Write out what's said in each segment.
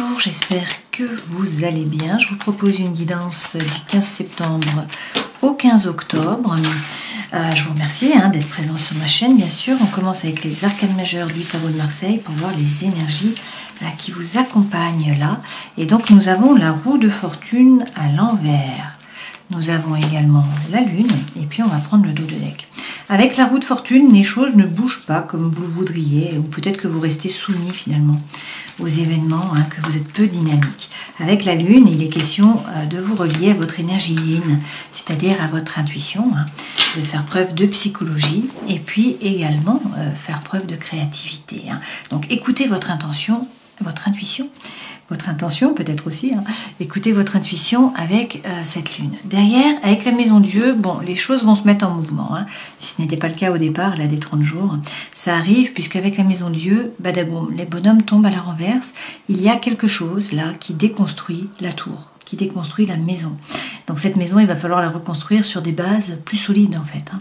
Bonjour, j'espère que vous allez bien. Je vous propose une guidance du 15 septembre au 15 octobre. Je vous remercie d'être présent sur ma chaîne, bien sûr. On commence avec les arcanes majeures du tarot de Marseille pour voir les énergies qui vous accompagnent là. Et donc nous avons la roue de fortune à l'envers. Nous avons également la lune et puis on va prendre le dos de deck. Avec la roue de fortune, les choses ne bougent pas comme vous le voudriez, ou peut-être que vous restez soumis finalement aux événements, que vous êtes peu dynamique. Avec la lune, il est question de vous relier à votre énergie yin, c'est-à-dire à votre intuition, de faire preuve de psychologie et puis également faire preuve de créativité. Donc écoutez votre intention, votre intuition peut-être aussi, écoutez votre intuition avec cette lune. Derrière, avec la maison Dieu, bon, les choses vont se mettre en mouvement. Si ce n'était pas le cas au départ, là, des 30 jours, ça arrive, puisqu'avec la maison Dieu, badaboum, les bonhommes tombent à la renverse. Il y a quelque chose là qui déconstruit la tour, qui déconstruit la maison. Donc cette maison, il va falloir la reconstruire sur des bases plus solides en fait.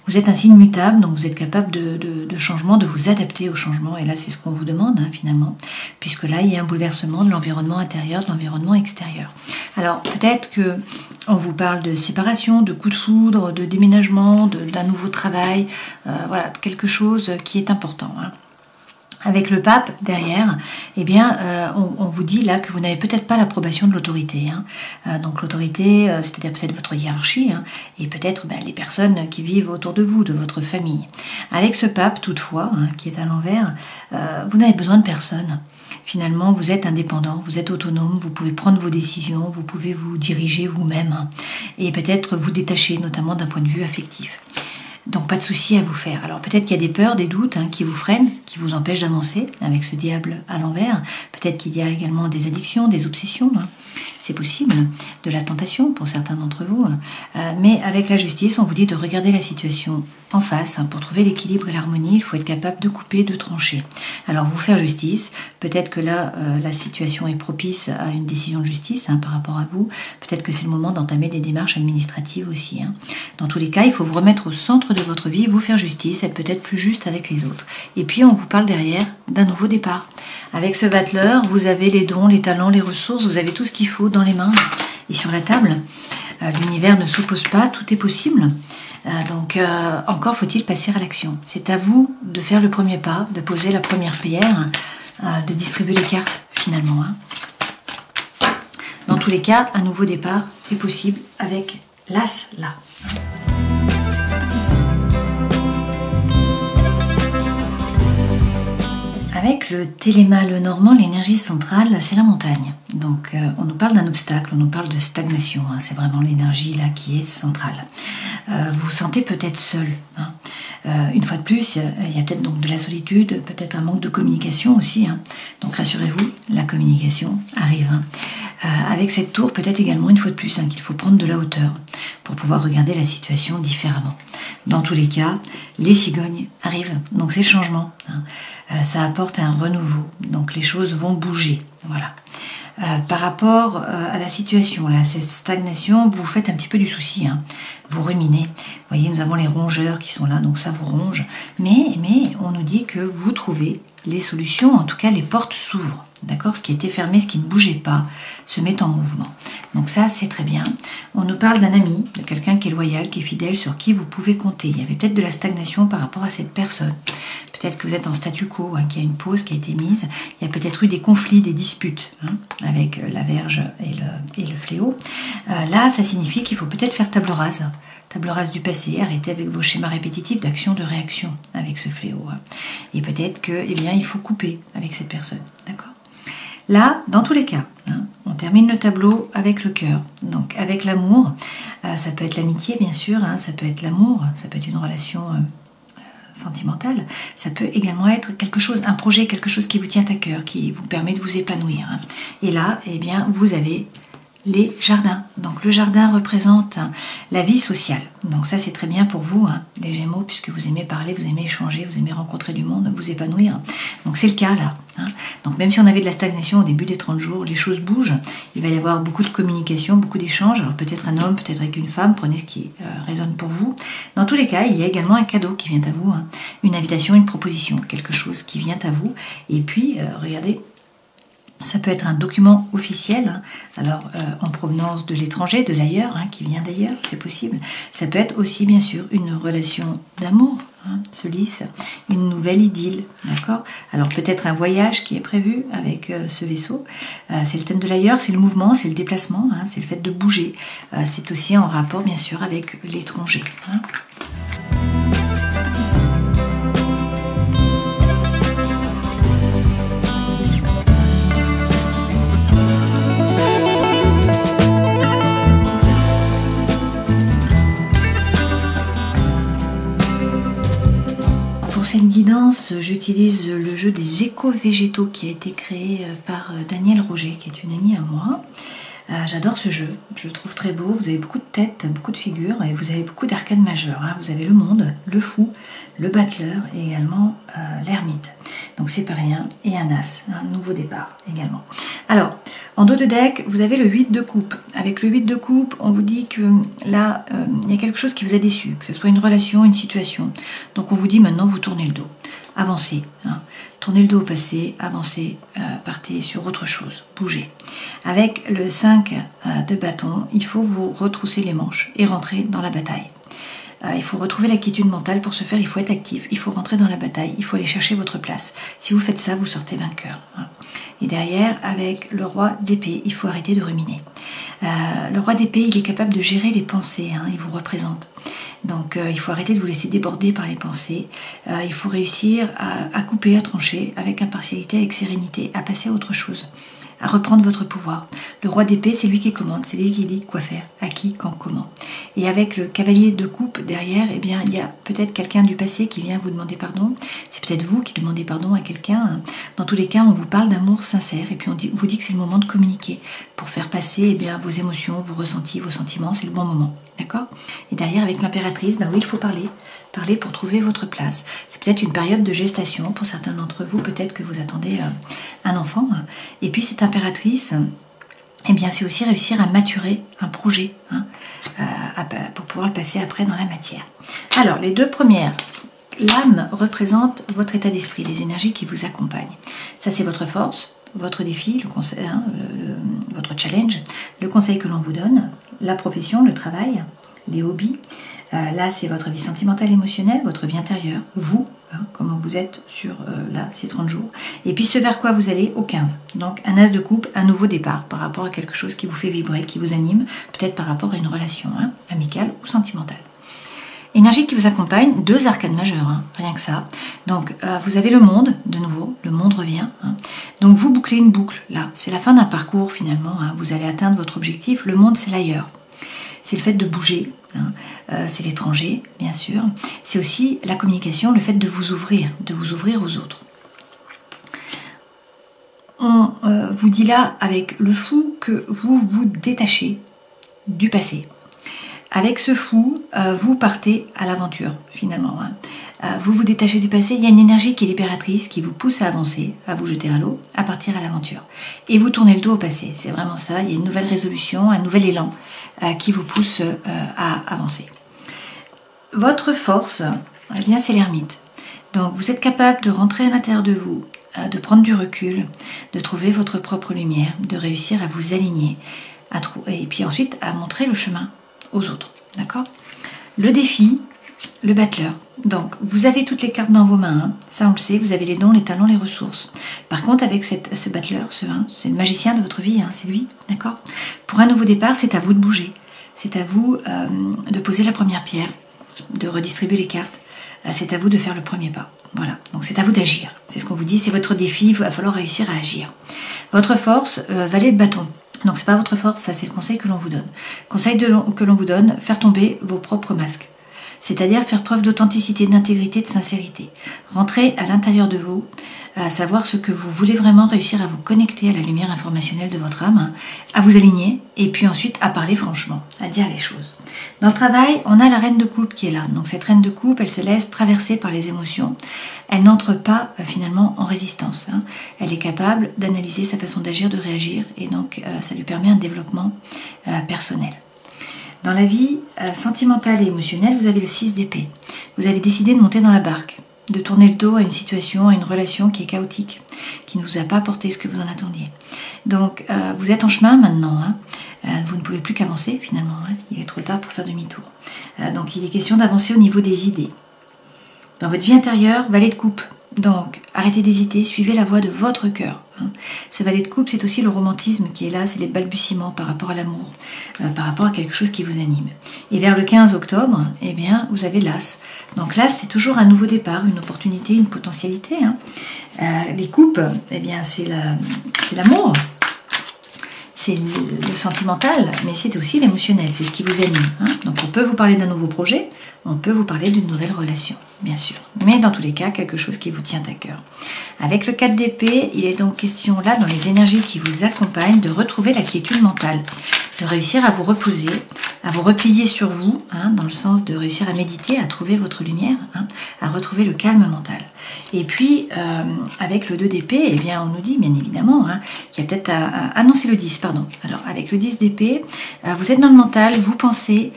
Vous êtes un signe mutable, donc vous êtes capable de changement, de vous adapter au changement. Et là, c'est ce qu'on vous demande finalement, puisque là, il y a un bouleversement de l'environnement intérieur, de l'environnement extérieur. Alors peut-être que on vous parle de séparation, de coup de foudre, de déménagement, d'un nouveau travail, voilà, quelque chose qui est important. Avec le pape derrière, eh bien, on vous dit là que vous n'avez peut-être pas l'approbation de l'autorité. Donc l'autorité, c'est-à-dire peut-être votre hiérarchie, et peut-être les personnes qui vivent autour de vous, de votre famille. Avec ce pape, toutefois, qui est à l'envers, vous n'avez besoin de personne. Finalement, vous êtes indépendant, vous êtes autonome, vous pouvez prendre vos décisions, vous pouvez vous diriger vous-même, et peut-être vous détacher, notamment d'un point de vue affectif. Donc pas de souci à vous faire. Alors peut-être qu'il y a des peurs, des doutes qui vous freinent, qui vous empêchent d'avancer avec ce diable à l'envers. Peut-être qu'il y a également des addictions, des obsessions. C'est possible, de la tentation pour certains d'entre vous. Mais avec la justice, on vous dit de regarder la situation en face. Pour trouver l'équilibre et l'harmonie, il faut être capable de couper, de trancher. Alors vous faire justice, peut-être que là, la situation est propice à une décision de justice par rapport à vous. Peut-être que c'est le moment d'entamer des démarches administratives aussi. Dans tous les cas, il faut vous remettre au centre de votre vie, vous faire justice, être peut-être plus juste avec les autres. Et puis on vous parle derrière d'un nouveau départ. Avec ce battleur, vous avez les dons, les talents, les ressources, vous avez tout ce qu'il faut dans les mains et sur la table. L'univers ne s'oppose pas, tout est possible. Donc encore faut-il passer à l'action. C'est à vous de faire le premier pas, de poser la première pierre, de distribuer les cartes finalement. Dans tous les cas, un nouveau départ est possible avec l'As là. Avec le téléma, le normand, l'énergie centrale, c'est la montagne. Donc on nous parle d'un obstacle, on nous parle de stagnation. C'est vraiment l'énergie là qui est centrale. Vous vous sentez peut-être seul. Une fois de plus, il y a peut-être donc de la solitude, peut-être un manque de communication aussi. Donc rassurez-vous, la communication arrive. Avec cette tour, peut-être également une fois de plus qu'il faut prendre de la hauteur pour pouvoir regarder la situation différemment. Dans tous les cas, les cigognes arrivent, donc c'est le changement. Ça apporte un renouveau, donc les choses vont bouger. Voilà. Par rapport à la situation, là, cette stagnation, vous faites un petit peu du souci, vous ruminez. Vous voyez, nous avons les rongeurs qui sont là, donc ça vous ronge. Mais on nous dit que vous trouvez les solutions, en tout cas les portes s'ouvrent. D'accord, ce qui était fermé, ce qui ne bougeait pas, se met en mouvement. Donc ça, c'est très bien. On nous parle d'un ami, de quelqu'un qui est loyal, qui est fidèle, sur qui vous pouvez compter. Il y avait peut-être de la stagnation par rapport à cette personne. Peut-être que vous êtes en statu quo, qu'il y a une pause qui a été mise. Il y a peut-être eu des conflits, des disputes avec la Vierge et le Fléau. Là, ça signifie qu'il faut peut-être faire table rase. Table rase du passé, arrêtez avec vos schémas répétitifs d'action, de réaction avec ce fléau. Et peut-être que, il faut couper avec cette personne. D'accord ? Là, dans tous les cas, on termine le tableau avec le cœur. Donc avec l'amour, ça peut être l'amitié bien sûr, ça peut être l'amour, ça peut être une relation sentimentale, ça peut également être quelque chose, un projet, quelque chose qui vous tient à cœur, qui vous permet de vous épanouir. Et là, vous avez les jardins. Donc le jardin représente la vie sociale. Donc ça c'est très bien pour vous, les Gémeaux, puisque vous aimez parler, vous aimez échanger, vous aimez rencontrer du monde, vous épanouir. Donc c'est le cas là. Donc même si on avait de la stagnation au début des 30 jours, les choses bougent. Il va y avoir beaucoup de communication, beaucoup d'échanges. Alors peut-être un homme, peut-être avec une femme, prenez ce qui résonne pour vous. Dans tous les cas, il y a également un cadeau qui vient à vous, une invitation, une proposition, quelque chose qui vient à vous. Et puis, regardez, Ça peut être un document officiel, hein, alors en provenance de l'étranger, de l'ailleurs, hein, qui vient d'ailleurs, c'est possible. Ça peut être aussi bien sûr une relation d'amour, hein, se lisse, une nouvelle idylle, d'accord. Alors peut-être un voyage qui est prévu avec ce vaisseau. C'est le thème de l'ailleurs, c'est le mouvement, c'est le déplacement, hein, c'est le fait de bouger. C'est aussi en rapport bien sûr avec l'étranger. Hein. Pour cette guidance, j'utilise le jeu des éco-végétaux qui a été créé par Daniel Roger, qui est une amie à moi. J'adore ce jeu, je le trouve très beau. Vous avez beaucoup de têtes, beaucoup de figures et vous avez beaucoup d'arcades majeures. Hein. Vous avez le monde, le fou, le battleur et également l'ermite. Donc c'est pas rien. Et un as, un nouveau départ également. Alors, en dos de deck, vous avez le 8 de coupe. Avec le 8 de coupe, on vous dit que là, il y a quelque chose qui vous a déçu, que ce soit une relation, une situation. Donc on vous dit maintenant, vous tournez le dos. Avancez. Hein. Tournez le dos au passé, avancez, partez sur autre chose, bougez. Avec le 5 de bâton, il faut vous retrousser les manches et rentrer dans la bataille. Il faut retrouver la quiétude mentale. Pour ce faire, il faut être actif, il faut rentrer dans la bataille, il faut aller chercher votre place. Si vous faites ça, vous sortez vainqueur. Hein. Et derrière, avec le roi d'épée, il faut arrêter de ruminer. Le roi d'épée, il est capable de gérer les pensées, hein, il vous représente. Donc il faut arrêter de vous laisser déborder par les pensées. Il faut réussir à couper, à trancher, avec impartialité, avec sérénité, à passer à autre chose, à reprendre votre pouvoir. Le roi d'épée, c'est lui qui commande, c'est lui qui dit quoi faire, à qui, quand, comment. Et avec le cavalier de coupe derrière, eh bien, il y a peut-être quelqu'un du passé qui vient vous demander pardon. C'est peut-être vous qui demandez pardon à quelqu'un. Dans tous les cas, on vous parle d'amour sincère et puis on vous dit que c'est le moment de communiquer pour faire passer eh bien, vos émotions, vos ressentis, vos sentiments. C'est le bon moment, d'accord? Et derrière, avec l'impératrice, ben oui, il faut parler. Parler pour trouver votre place. C'est peut-être une période de gestation pour certains d'entre vous. Peut-être que vous attendez un enfant. Et puis cette impératrice, eh bien, c'est aussi réussir à maturer un projet hein, pour pouvoir le passer après dans la matière. Alors, les deux premières, l'âme représente votre état d'esprit, les énergies qui vous accompagnent. Ça, c'est votre force, votre défi, le conseil, hein, votre challenge, le conseil que l'on vous donne, la profession, le travail, les hobbies. Là, c'est votre vie sentimentale, émotionnelle, votre vie intérieure, vous, hein, comment vous êtes sur là, ces 30 jours. Et puis ce vers quoi vous allez au 15. Donc un as de coupe, un nouveau départ par rapport à quelque chose qui vous fait vibrer, qui vous anime, peut-être par rapport à une relation hein, amicale ou sentimentale. Énergie qui vous accompagne, 2 arcades majeures, hein, rien que ça. Donc vous avez le monde, de nouveau, le monde revient. Hein. Donc vous bouclez une boucle, là, c'est la fin d'un parcours finalement, hein. Vous allez atteindre votre objectif, le monde c'est l'ailleurs. C'est le fait de bouger, hein. C'est l'étranger, bien sûr. C'est aussi la communication, le fait de vous ouvrir aux autres. On vous dit là, avec le fou, que vous vous détachez du passé. Avec ce fou, vous partez à l'aventure, finalement. Hein. Vous vous détachez du passé, il y a une énergie qui est libératrice, qui vous pousse à avancer, à vous jeter à l'eau, à partir à l'aventure. Et vous tournez le dos au passé, c'est vraiment ça, il y a une nouvelle résolution, un nouvel élan qui vous pousse à avancer. Votre force, eh bien, c'est l'ermite. Donc vous êtes capable de rentrer à l'intérieur de vous, de prendre du recul, de trouver votre propre lumière, de réussir à vous aligner, et puis ensuite à montrer le chemin aux autres, d'accord? Le défi, le battleur. Donc, vous avez toutes les cartes dans vos mains, hein. Ça on le sait, vous avez les dons, les talents, les ressources. Par contre, avec ce battleur, c'est le magicien de votre vie, hein, c'est lui, d'accord? Pour un nouveau départ, c'est à vous de bouger. C'est à vous de poser la première pierre, de redistribuer les cartes. C'est à vous de faire le premier pas. Voilà, donc c'est à vous d'agir. C'est ce qu'on vous dit, c'est votre défi, il va falloir réussir à agir. Votre force, valet de bâton. Donc c'est pas votre force, ça c'est le conseil que l'on vous donne. Conseil que l'on vous donne, faire tomber vos propres masques. C'est-à-dire faire preuve d'authenticité, d'intégrité, de sincérité. Rentrer à l'intérieur de vous, à savoir ce que vous voulez vraiment, réussir à vous connecter à la lumière informationnelle de votre âme, à vous aligner, et puis ensuite à parler franchement, à dire les choses. Dans le travail, on a la reine de coupe qui est là. Donc cette reine de coupe, elle se laisse traverser par les émotions. Elle n'entre pas finalement en résistance. Hein. Elle est capable d'analyser sa façon d'agir, de réagir, et donc ça lui permet un développement personnel. Dans la vie sentimentale et émotionnelle, vous avez le 6 d'épée. Vous avez décidé de monter dans la barque, de tourner le dos à une situation, à une relation qui est chaotique. qui ne vous a pas apporté ce que vous en attendiez. Donc vous êtes en chemin maintenant, hein. Vous ne pouvez plus qu'avancer finalement, hein. Il est trop tard pour faire demi-tour. Donc il est question d'avancer au niveau des idées. Dans votre vie intérieure, valet de coupe. Donc, arrêtez d'hésiter, suivez la voie de votre cœur. Ce valet de coupe, c'est aussi le romantisme qui est là, c'est les balbutiements par rapport à l'amour, par rapport à quelque chose qui vous anime. Et vers le 15 octobre, eh bien, vous avez l'As. Donc l'As, c'est toujours un nouveau départ, une opportunité, une potentialité. Les coupes, eh bien, c'est l'amour. C'est le sentimental, mais c'est aussi l'émotionnel, c'est ce qui vous anime. Donc on peut vous parler d'un nouveau projet, on peut vous parler d'une nouvelle relation, bien sûr. Mais dans tous les cas, quelque chose qui vous tient à cœur. Avec le 4 d'épée, il est donc question là, dans les énergies qui vous accompagnent, de retrouver la quiétude mentale, de réussir à vous reposer, à vous replier sur vous, dans le sens de réussir à méditer, à trouver votre lumière, à retrouver le calme mental. Et puis, avec le 2 d'épée, eh bien, on nous dit, bien évidemment, qu'il y a peut-être ah non, c'est le 10, pardon. Alors, avec le 10 d'épée, vous êtes dans le mental, vous pensez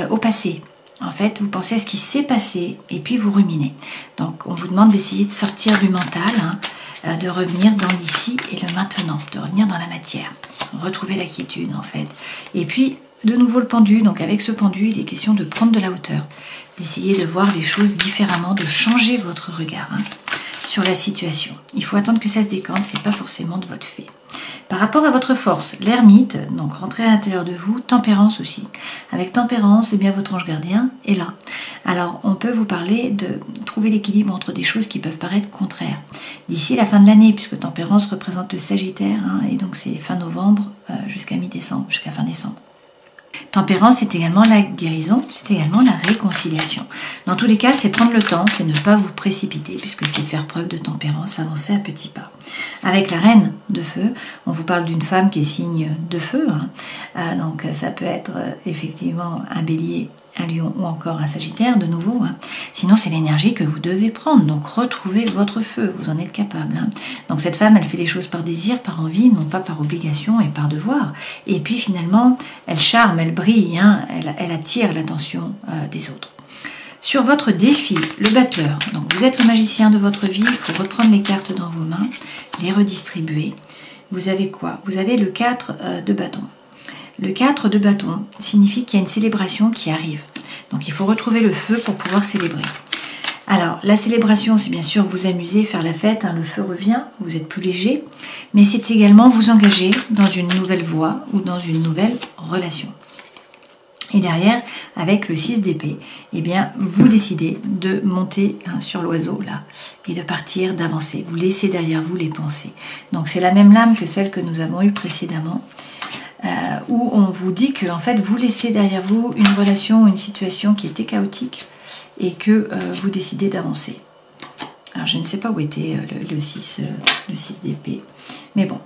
au passé. En fait, vous pensez à ce qui s'est passé et puis vous ruminez. Donc, on vous demande d'essayer de sortir du mental, de revenir dans l'ici et le maintenant, de revenir dans la matière, retrouver la quiétude, en fait. Et puis, de nouveau le pendu. Donc, avec ce pendu, il est question de prendre de la hauteur, d'essayer de voir les choses différemment, de changer votre regard sur la situation. Il faut attendre que ça se décante, c'est pas forcément de votre fait. Par rapport à votre force, l'ermite, donc rentrez à l'intérieur de vous, tempérance aussi. Avec tempérance, eh bien votre ange gardien est là. Alors, on peut vous parler de trouver l'équilibre entre des choses qui peuvent paraître contraires. D'ici la fin de l'année, puisque tempérance représente le Sagittaire, et donc c'est fin novembre jusqu'à mi-décembre, jusqu'à fin décembre. Tempérance, c'est également la guérison, c'est également la réconciliation. Dans tous les cas, c'est prendre le temps, c'est ne pas vous précipiter, puisque c'est faire preuve de tempérance, avancer à petits pas. Avec la reine de feu, on vous parle d'une femme qui est signe de feu, donc ça peut être effectivement un bélier, un lion ou encore un sagittaire de nouveau. Sinon, c'est l'énergie que vous devez prendre, donc retrouvez votre feu, vous en êtes capable. Donc cette femme, elle fait les choses par désir, par envie, non pas par obligation et par devoir. Et puis finalement, elle charme, elle brille, elle attire l'attention des autres. Sur votre défi, le battleur, donc vous êtes le magicien de votre vie, il faut reprendre les cartes dans vos mains, les redistribuer. Vous avez quoi? Vous avez le 4 de bâton. Le 4 de bâton signifie qu'il y a une célébration qui arrive. Donc il faut retrouver le feu pour pouvoir célébrer. Alors la célébration, c'est bien sûr vous amuser, faire la fête, le feu revient, vous êtes plus léger, mais c'est également vous engager dans une nouvelle voie ou dans une nouvelle relation. Et derrière, avec le 6 d'épée, eh bien, vous décidez de monter sur l'oiseau là et de partir, d'avancer. Vous laissez derrière vous les pensées. Donc c'est la même lame que celle que nous avons eue précédemment. Où on vous dit que en fait vous laissez derrière vous une relation, une situation qui était chaotique et que vous décidez d'avancer. Alors je ne sais pas où était le 6 d'épée, mais bon,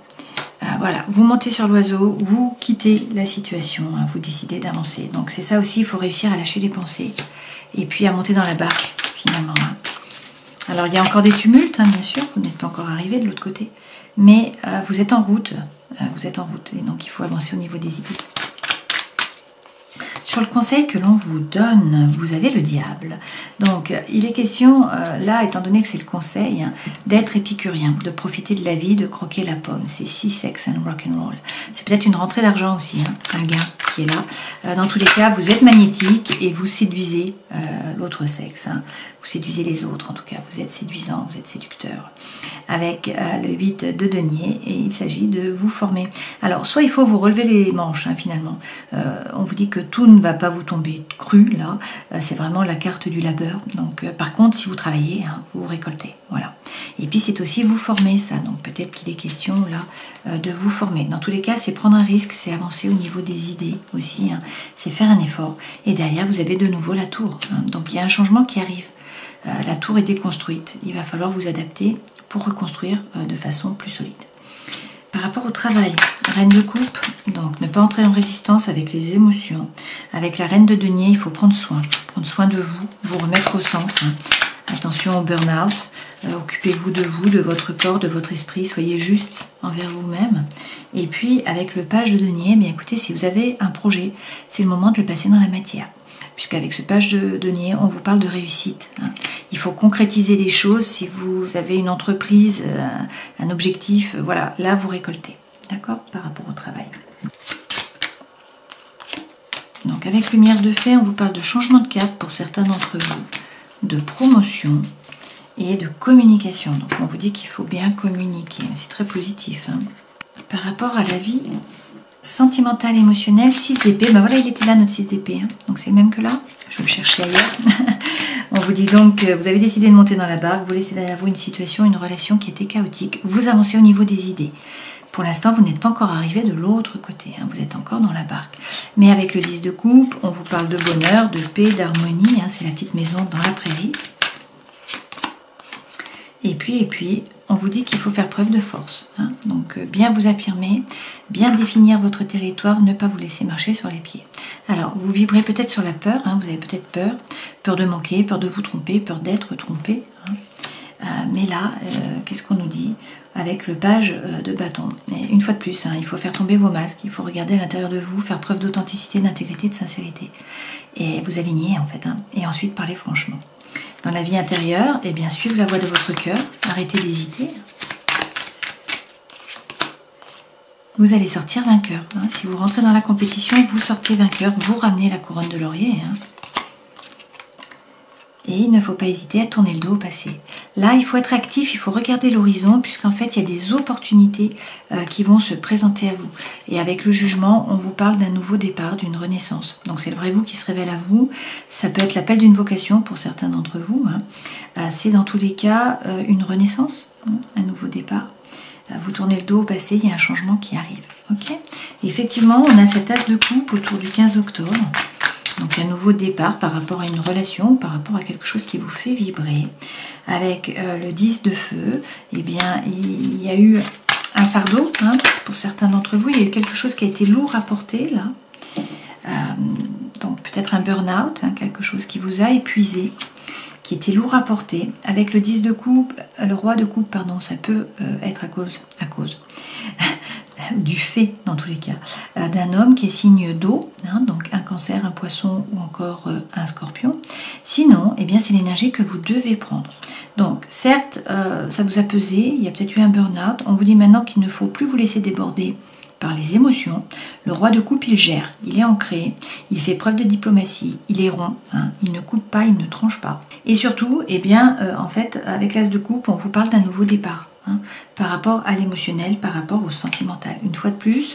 voilà, vous montez sur l'oiseau, vous quittez la situation, vous décidez d'avancer. Donc c'est ça aussi, il faut réussir à lâcher les pensées et puis à monter dans la barque finalement. Alors il y a encore des tumultes, bien sûr, vous n'êtes pas encore arrivé de l'autre côté, mais vous êtes en route. Et donc il faut avancer au niveau des idées. Sur le conseil que l'on vous donne, vous avez le diable. Donc il est question, là, étant donné que c'est le conseil, d'être épicurien, de profiter de la vie, de croquer la pomme. C'est Sea, Sex and Rock'n'Roll. C'est peut-être une rentrée d'argent aussi, un gain qui est là. Dans tous les cas, vous êtes magnétique et vous séduisez l'autre sexe. Vous séduisez les autres, en tout cas. Vous êtes séduisant, vous êtes séducteur. Avec le 8 de denier, et il s'agit de vous former. Alors, soit il faut vous relever les manches, finalement. On vous dit que tout ne va pas vous tomber cru, là. C'est vraiment la carte du labeur. Donc, par contre, si vous travaillez, vous récoltez. Voilà. Et puis, c'est aussi vous former, ça. Donc, peut-être qu'il est question, là, de vous former. Dans tous les cas, c'est prendre un risque, c'est avancer au niveau des idées aussi. C'est faire un effort. Et derrière, vous avez de nouveau la tour. Donc, il y a un changement qui arrive. La tour est déconstruite. Il va falloir vous adapter pour reconstruire de façon plus solide. Par rapport au travail, reine de coupe, donc ne pas entrer en résistance avec les émotions. Avec la reine de denier, il faut prendre soin de vous, vous remettre au centre. Attention au burn-out, occupez-vous, de votre corps, de votre esprit, soyez juste envers vous-même. Et puis avec le page de denier, écoutez, si vous avez un projet, c'est le moment de le passer dans la matière. puisqu'avec ce page de denier, on vous parle de réussite. Hein. Il faut concrétiser les choses. Si vous avez une entreprise, un objectif, voilà, là vous récoltez, d'accord, par rapport au travail. Donc avec lumière de fée, on vous parle de changement de cap pour certains d'entre vous, de promotion et de communication. Donc on vous dit qu'il faut bien communiquer, c'est très positif. Hein. Par rapport à la vie sentimentale, émotionnelle, 6 d'épée, ben voilà, il était là notre 6 d'épée, hein. Donc c'est le même que là, je vais le chercher ailleurs. On vous dit donc que vous avez décidé de monter dans la barque, vous laissez derrière vous une situation, une relation qui était chaotique, vous avancez au niveau des idées. Pour l'instant, vous n'êtes pas encore arrivé de l'autre côté, hein, vous êtes encore dans la barque. Mais avec le 10 de coupe, on vous parle de bonheur, de paix, d'harmonie, hein, c'est la petite maison dans la prairie. Et puis, on vous dit qu'il faut faire preuve de force. Hein, donc, bien vous affirmer, bien définir votre territoire, ne pas vous laisser marcher sur les pieds. Alors, vous vibrez peut-être sur la peur, hein, vous avez peut-être peur de manquer, peur de vous tromper, peur d'être trompé. Hein. Mais là, qu'est-ce qu'on nous dit avec le page de bâton? Et une fois de plus, hein, il faut faire tomber vos masques, il faut regarder à l'intérieur de vous, faire preuve d'authenticité, d'intégrité, de sincérité. Et vous aligner en fait, hein, et ensuite parler franchement. Dans la vie intérieure, eh bien, suivre la voie de votre cœur, arrêtez d'hésiter. Vous allez sortir vainqueur. Hein. Si vous rentrez dans la compétition, vous sortez vainqueur, vous ramenez la couronne de laurier. Hein. Et il ne faut pas hésiter à tourner le dos au passé. Là, il faut être actif, il faut regarder l'horizon, puisqu'en fait, il y a des opportunités qui vont se présenter à vous. Et avec le jugement, on vous parle d'un nouveau départ, d'une renaissance. Donc c'est le vrai vous qui se révèle à vous. Ça peut être l'appel d'une vocation pour certains d'entre vous. Hein. C'est dans tous les cas une renaissance, hein, un nouveau départ. Vous tournez le dos au passé, il y a un changement qui arrive. Okay. Et effectivement, on a cet as de coupe autour du 15 octobre. Donc un nouveau départ par rapport à une relation, par rapport à quelque chose qui vous fait vibrer. Avec le 10 de feu, eh bien, il y a eu un fardeau, hein, pour certains d'entre vous. Il y a eu quelque chose qui a été lourd à porter, là. Donc peut-être un burn-out, hein, quelque chose qui vous a épuisé, qui était lourd à porter. Avec le 10 de coupe, le roi de coupe, pardon, ça peut être à cause du fait, dans tous les cas, d'un homme qui est signe d'eau, hein, donc un cancer, un poisson ou encore un scorpion. Sinon, eh bien, c'est l'énergie que vous devez prendre. Donc, certes, ça vous a pesé, il y a peut-être eu un burn-out. On vous dit maintenant qu'il ne faut plus vous laisser déborder par les émotions. Le roi de coupe, il gère, il est ancré, il fait preuve de diplomatie, il est rond, hein, il ne coupe pas, il ne tranche pas. Et surtout, eh bien, en fait, avec l'as de coupe, on vous parle d'un nouveau départ. Hein, par rapport à l'émotionnel, par rapport au sentimental. Une fois de plus,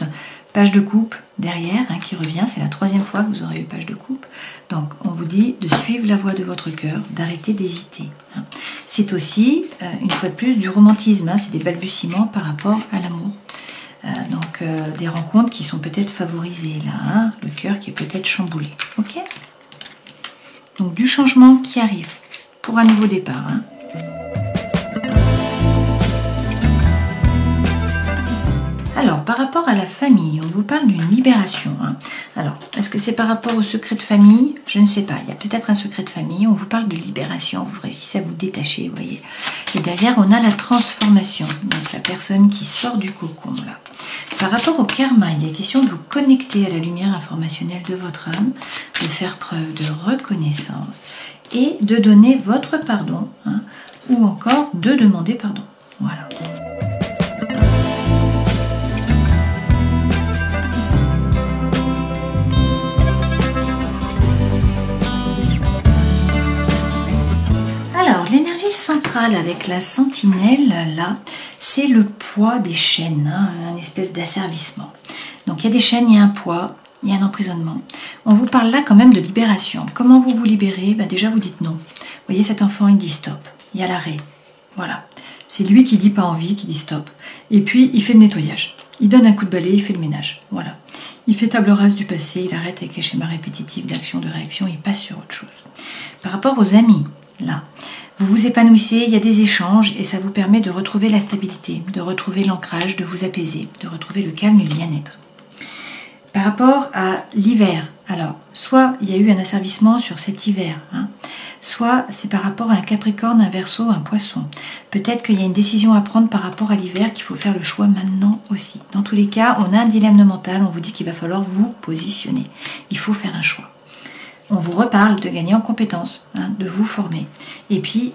page de coupe derrière, hein, qui revient, c'est la 3e fois que vous aurez eu page de coupe. Donc on vous dit de suivre la voie de votre cœur, d'arrêter d'hésiter. Hein. C'est aussi, une fois de plus, du romantisme, hein, c'est des balbutiements par rapport à l'amour. Donc des rencontres qui sont peut-être favorisées là, hein, le cœur qui est peut-être chamboulé. Ok. Donc du changement qui arrive pour un nouveau départ. Hein. Alors, par rapport à la famille, on vous parle d'une libération. Hein. Alors, est-ce que c'est par rapport au secret de famille? Je ne sais pas. Il y a peut-être un secret de famille. On vous parle de libération. Vous réussissez à vous détacher, vous voyez. Et derrière, on a la transformation. Donc, la personne qui sort du cocon, là. Par rapport au karma, il est question de vous connecter à la lumière informationnelle de votre âme, de faire preuve de reconnaissance et de donner votre pardon, hein, ou encore de demander pardon. Voilà. Alors, l'énergie centrale avec la sentinelle, là, c'est le poids des chaînes, hein, une espèce d'asservissement. Donc, il y a des chaînes, il y a un poids, il y a un emprisonnement. On vous parle là quand même de libération. Comment vous vous libérez? Ben déjà, vous dites non. Vous voyez, cet enfant, il dit stop. Il y a l'arrêt. Voilà. C'est lui qui dit pas envie, qui dit stop. Et puis, il fait le nettoyage. Il donne un coup de balai, il fait le ménage. Voilà. Il fait table rase du passé, il arrête avec les schémas répétitifs d'action, de réaction, il passe sur autre chose. Par rapport aux amis, là, vous vous épanouissez, il y a des échanges et ça vous permet de retrouver la stabilité, de retrouver l'ancrage, de vous apaiser, de retrouver le calme et le bien-être. Par rapport à l'hiver, alors, soit il y a eu un asservissement sur cet hiver, hein, soit c'est par rapport à un Capricorne, un Verseau, un Poisson. Peut-être qu'il y a une décision à prendre par rapport à l'hiver, qu'il faut faire le choix maintenant aussi. Dans tous les cas, on a un dilemme mental, on vous dit qu'il va falloir vous positionner. Il faut faire un choix. on vous reparle de gagner en compétences, hein, de vous former. Et puis,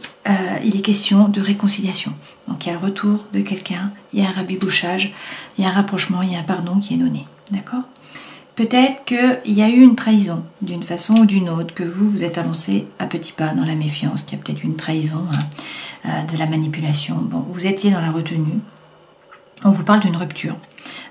il est question de réconciliation. Donc, il y a le retour de quelqu'un, il y a un rabibouchage, il y a un rapprochement, il y a un pardon qui est donné. D'accord ? Peut-être qu'il y a eu une trahison d'une façon ou d'une autre, que vous êtes avancé à petits pas dans la méfiance, qu'il y a peut-être une trahison, hein, de la manipulation. Bon, vous étiez dans la retenue. On vous parle d'une rupture.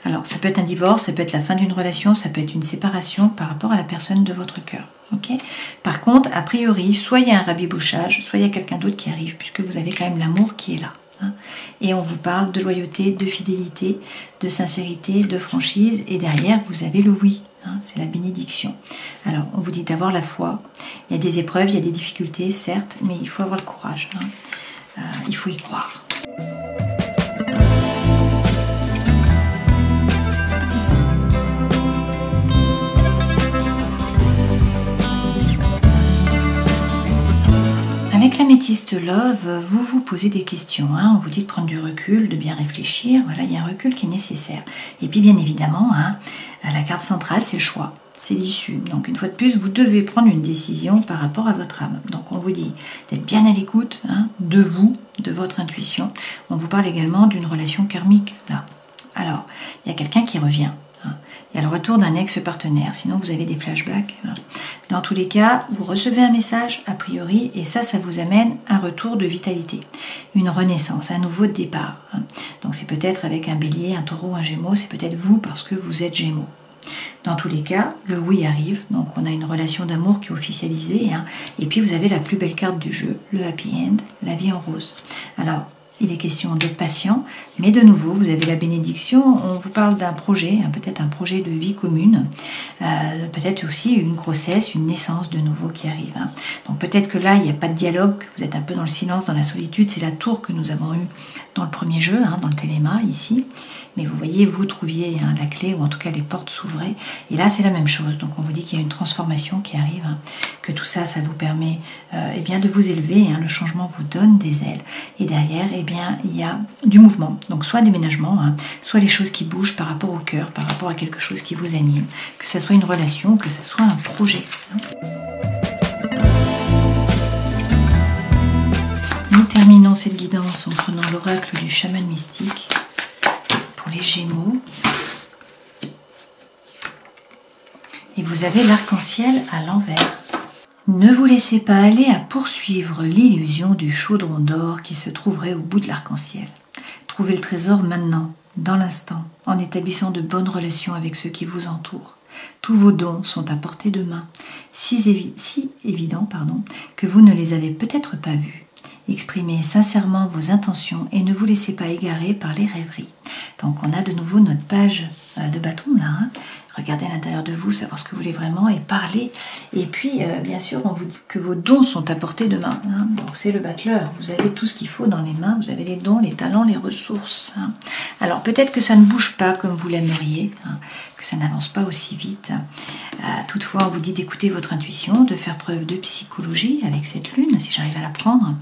Alors, ça peut être un divorce, ça peut être la fin d'une relation, ça peut être une séparation par rapport à la personne de votre cœur. Okay ? Par contre, a priori, soit il y a un rabibouchage, soit il y a quelqu'un d'autre qui arrive, puisque vous avez quand même l'amour qui est là. Hein. Et on vous parle de loyauté, de fidélité, de sincérité, de franchise, et derrière, vous avez le oui. Hein, c'est la bénédiction. Alors, on vous dit d'avoir la foi. Il y a des épreuves, il y a des difficultés, certes, mais il faut avoir le courage. Hein. Il faut y croire. Avec l'améthyste Love, vous vous posez des questions. Hein. On vous dit de prendre du recul, de bien réfléchir. Voilà, il y a un recul qui est nécessaire. Et puis, bien évidemment, hein, la carte centrale, c'est le choix. C'est l'issue. Donc, une fois de plus, vous devez prendre une décision par rapport à votre âme. Donc, on vous dit d'être bien à l'écoute, hein, de vous, de votre intuition. On vous parle également d'une relation karmique, là. Alors, il y a quelqu'un qui revient. Il y a le retour d'un ex-partenaire, sinon vous avez des flashbacks. Dans tous les cas, vous recevez un message, a priori, et ça vous amène un retour de vitalité, une renaissance, un nouveau départ. Donc c'est peut-être avec un bélier, un taureau, un gémeau, c'est peut-être vous parce que vous êtes gémeaux. Dans tous les cas, le oui arrive, donc on a une relation d'amour qui est officialisée, hein, et puis vous avez la plus belle carte du jeu, le happy end, la vie en rose. Alors, il est question d'être patient, mais de nouveau, vous avez la bénédiction. On vous parle d'un projet, hein, peut-être un projet de vie commune, peut-être aussi une grossesse, une naissance de nouveau qui arrive. Hein. Donc peut-être que là, il n'y a pas de dialogue, vous êtes un peu dans le silence, dans la solitude. C'est la tour que nous avons eue dans le premier jeu, hein, dans le téléma, ici. Mais vous voyez, vous trouviez hein, la clé, ou en tout cas les portes s'ouvraient. Et là, c'est la même chose. Donc on vous dit qu'il y a une transformation qui arrive, hein, que tout ça, ça vous permet eh bien, de vous élever. Hein, le changement vous donne des ailes. Et derrière, eh bien, il y a du mouvement. Donc soit déménagement, hein, soit les choses qui bougent par rapport au cœur, par rapport à quelque chose qui vous anime. Que ce soit une relation, que ce soit un projet. Hein. Nous terminons cette guidance en prenant l'oracle du chaman mystique pour les Gémeaux. Et vous avez l'arc-en-ciel à l'envers. Ne vous laissez pas aller à poursuivre l'illusion du chaudron d'or qui se trouverait au bout de l'arc-en-ciel. Trouvez le trésor maintenant, dans l'instant, en établissant de bonnes relations avec ceux qui vous entourent. Tous vos dons sont à portée de main, si évidents que vous ne les avez peut-être pas vus. Exprimez sincèrement vos intentions et ne vous laissez pas égarer par les rêveries. Donc on a de nouveau notre page de bâton là. Hein. Regardez à l'intérieur de vous, savoir ce que vous voulez vraiment et parler. Et puis, bien sûr, on vous dit que vos dons sont à portée de main. Hein. Donc, c'est le battleur. Vous avez tout ce qu'il faut dans les mains. Vous avez les dons, les talents, les ressources. Hein. Alors, peut-être que ça ne bouge pas comme vous l'aimeriez, hein, que ça n'avance pas aussi vite. Toutefois, on vous dit d'écouter votre intuition, de faire preuve de psychologie avec cette lune, si j'arrive à la prendre.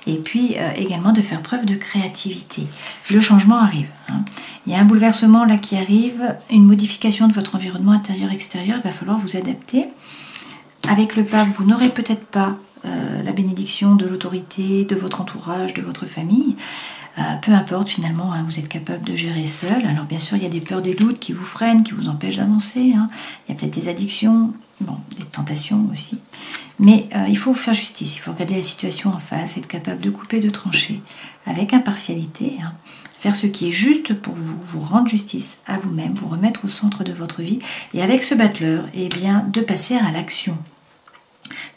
Et puis, également de faire preuve de créativité. Le changement arrive. Hein. Il y a un bouleversement là qui arrive, une modification de votre environnement intérieur-extérieur, il va falloir vous adapter. Avec le pape, vous n'aurez peut-être pas la bénédiction de l'autorité, de votre entourage, de votre famille. Peu importe finalement, hein, vous êtes capable de gérer seul. Alors bien sûr, il y a des peurs, des doutes qui vous freinent, qui vous empêchent d'avancer. Hein. Il y a peut-être des addictions, bon, des tentations aussi. Mais il faut faire justice, il faut regarder la situation en face, être capable de couper, de trancher avec impartialité. Hein. Faire ce qui est juste pour vous, vous rendre justice à vous-même, vous remettre au centre de votre vie. Et avec ce battleur, eh bien, de passer à l'action.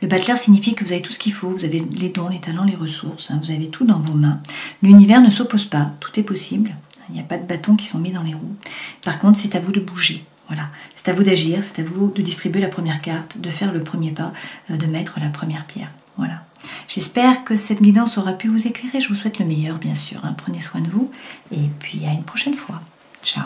Le battleur signifie que vous avez tout ce qu'il faut, vous avez les dons, les talents, les ressources, hein, vous avez tout dans vos mains. L'univers ne s'oppose pas, tout est possible. Il n'y a pas de bâtons qui sont mis dans les roues. Par contre, c'est à vous de bouger. Voilà. C'est à vous d'agir, c'est à vous de distribuer la première carte, de faire le premier pas, de mettre la première pierre. Voilà. J'espère que cette guidance aura pu vous éclairer. Je vous souhaite le meilleur, bien sûr. Hein. Prenez soin de vous et puis à une prochaine fois. Ciao.